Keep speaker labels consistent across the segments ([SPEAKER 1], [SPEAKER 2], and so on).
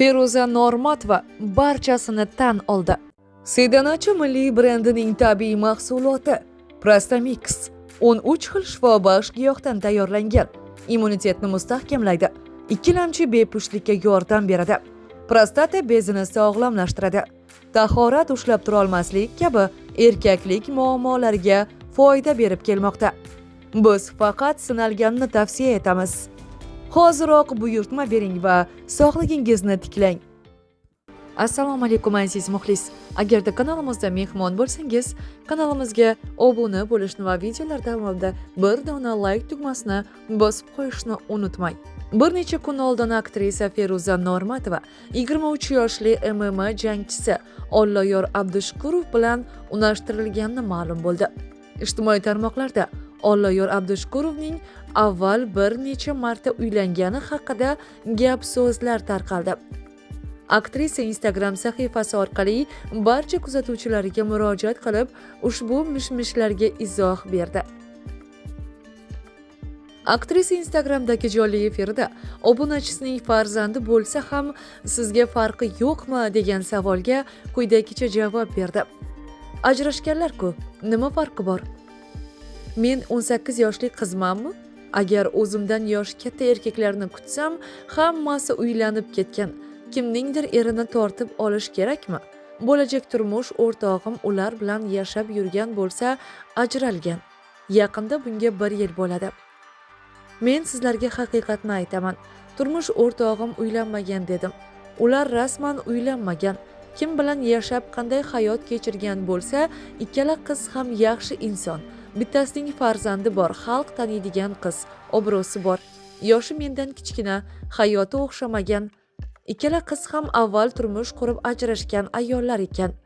[SPEAKER 1] Feruza Normatova barchasini tan oldi. Sedanachi milliy brendining tabiiy mahsuloti Prostamix 13 xil shifobaxsh giyohdan tayyorlangan. Immunitetni mustahkamlaydi, ikkilamchi bepushtlikka yordam beradi, prostata bezini sog'lomlashtiradi, tahorat ushlab tura olmaslik kabi erkaklik muammolariga foyda berib kelmoqda. Biz faqat sinalganini tavsiya etamiz. Hoziroq buyurtma bering va sog'ligingizni tiklang. Assalomu alaykum aziz muxlis. Agarda kanalimizda mehmon bo'lsangiz, kanalimizga obuna bo'lishni va videolar davomida bir dona like tugmasini bosib qo'yishni unutmang. Bir necha kun oldin aktrisa Feruza Normatova 23 yoshli MMA jangchisi Olloyor Abdushukurov bilan unashtirilganini ma'lum bo'ldi. Ijtimoiy tarmoqlarda Olloyor Abdushukurovning avval bir necha marta uylangani haqida gap so'zlar tarqaldi. Aktrisa Instagram sahifasi orqali barcha kuzatuvchilariga murojaat qilib, ushbu mish-mishlarga izoh berdi. Aktrisa Instagramdagi jonli efirda obunachisining farzandi bo'lsa ham sizga farqi yo'qmi degan savolga quyidagicha javob berdi. Ajrashganlar-ku, nima farqi bor? Men 18 yoshli qizmanmi? Agar o'zimdan yoshi katta erkaklarni kutsam, hammasi uylanib ketgan. Kimningdir erini tortib olish kerakmi? Bo'lajak turmush o'rtog'im ular bilan yashab yurgan bo'lsa, ajralgan. Yaqinda bunga 1 yil bo'ladi. Men sizlarga haqiqatni aytaman. Turmush o'rtog'im uylanmagan dedim. Ular rasman uylanmagan. Kim bilan yashab qanday hayot kechirgan bo'lsa, ikkala qiz ham yaxshi inson. Bittasining farzandi bor, xalq taniydigan qiz, obro'si bor. Yoshi mendan kichkina, hayoti o'xshamagan. Ikkala qiz ham avval turmush qurib ajrashgan ayollar ekan.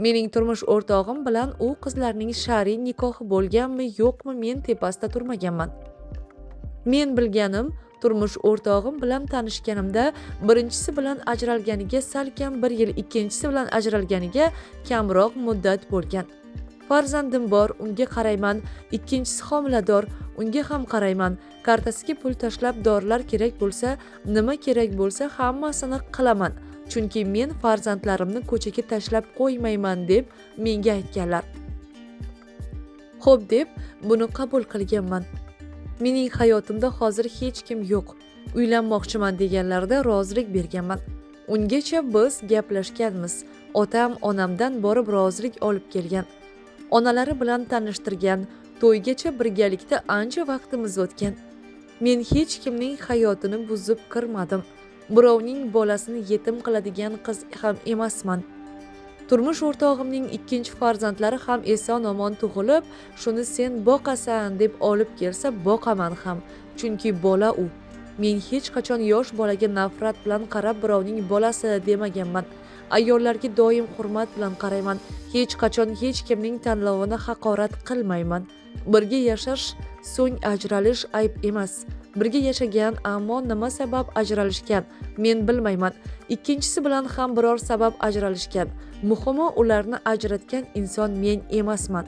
[SPEAKER 1] Mening turmush o'rtog'im bilan u qizlarning shar'iy nikohi bo'lganmi, yo'qmi men tepasida turmaganman. Men bilganim, turmush o'rtog'im bilan tanishganimda birinchisi bilan ajralganiga salkam 1 yil, ikkinchisi bilan ajralganiga kamroq muddat bo'lgan. Farzandim bor, unga qarayman, ikkinchisi homilador, unga ham qarayman. Kartasiga pul tashlab dorilar kerak bo'lsa, nima kerak bo'lsa hammasini qilaman. Chunki men farzandlarimni ko'chaga tashlab qo'ymayman deb menga aytganlar. Xo'p deb buni qabul qilganman. Mening hayotimda hozir hech kim yo'q. Uylanmoqchiman deganlarda rozilik berganman. Ungacha biz gaplashganmiz. Otam onamdan borib rozilik olib kelgan. Onalari bilan tanishtirgan, to'ygacha birgalikda ancha vaqtimiz o'tgan. Men hech kimning hayotini buzib kirmadim. Birovning bolasini yetim qiladigan qiz ham emasman. Turmush o'rtog'imning ikkinchi farzandlari ham eson-omon tug'ilib, shuni sen boqasan deb olib kelsa boqaman ham, chunki bola u. Men hech qachon yosh bolaga nafrat bilan qarab birovning bolasi demaganman. Ayollarga doim hurmat bilan qarayman. Hech qachon hech kimning tanlovini haqorat qilmayman. Birga yashash, so'ng ajralish ayb emas. Birga yashagan, ammo nima sabab ajralishgan men bilmayman. Ikkinchisi bilan ham biror sabab ajralishgan. Muhimi ularni ajratgan inson men emasman.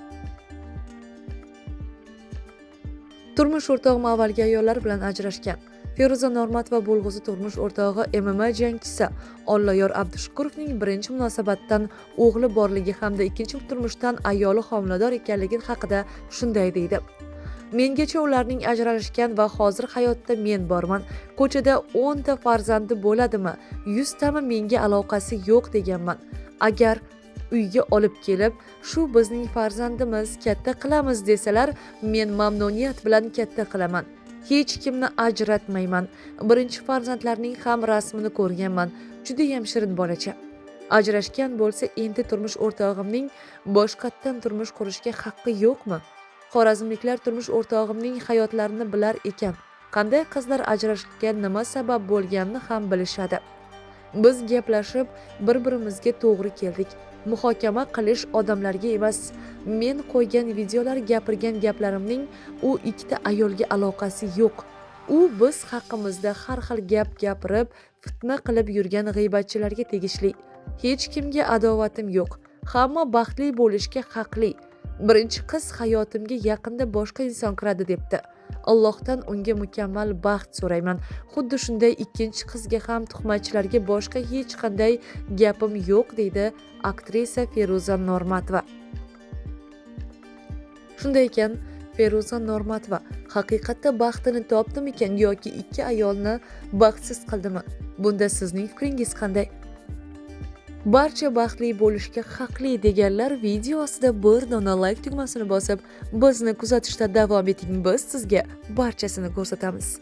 [SPEAKER 1] Turmush o'rtog'im avvalgi ayollar bilan ajrashgan. Feruza Normatova bo'lg'usi turmush o'rtog'i MMA jangchisi Olloyor Abdushukurovning birinchi munosabatdan o'g'li borligi hamda ikkinchi turmushdan ayoli homilador ekanligi haqida shunday deydi. Mengacha ularning ajralishgan va hozir hayotda men borman. Ko'chada 10 ta farzandi bo'ladimi, 100 tami menga aloqasi yo'q deganman. Agar uyga olib kelib, shu bizning farzandimiz, katta qilamiz desalar, men mamnuniyat bilan katta qilaman. Hech kimni ajratmayman. Birinchi farzandlarning ham rasmini ko'rganman. Juda ham shirin bolacha. Ajrashgan bo'lsa, endi turmush o'rtog'imning boshqatdan turmush qurishga haqqi yo'qmi? Xorazmliklar turmush o'rtog'imning hayotlarini bilar ekan. Qanday qizlar ajrashgan, nima sabab bo'lganini ham bilishadi. Biz gaplashib, bir-birimizga to'g'ri keldik. Muhokama qilish odamlarga emas. Men qo'ygan videolar, gapirgan gaplarimning u ikkita ayolga aloqasi yo'q. U biz haqimizda har xil gap gapirib, fitna qilib yurgan g'iybatchilarga tegishli. Hech kimga adovatim yo'q. Hamma baxtli bo'lishga haqli. Birinchi qiz hayotimga yaqinda boshqa inson kiradi debdi. Allohdan unga mukammal baxt so'rayman. Xuddi shunday ikkinchi qizga ham tuhmatchilarga boshqa hech qanday gapim yo'q, deydi aktrisa Feruza Normatova. Shunday ekan, Feruza Normatova haqiqatda baxtini topdimikan yoki ikki ayolni baxtsiz qildimi? Bunda sizning fikringiz qanday? Barcha baxtli bo'lishga haqli deganlar video ostida bir dona like tugmasini bosib, bizni kuzatishda davom eting. Biz sizga barchasini ko'rsatamiz.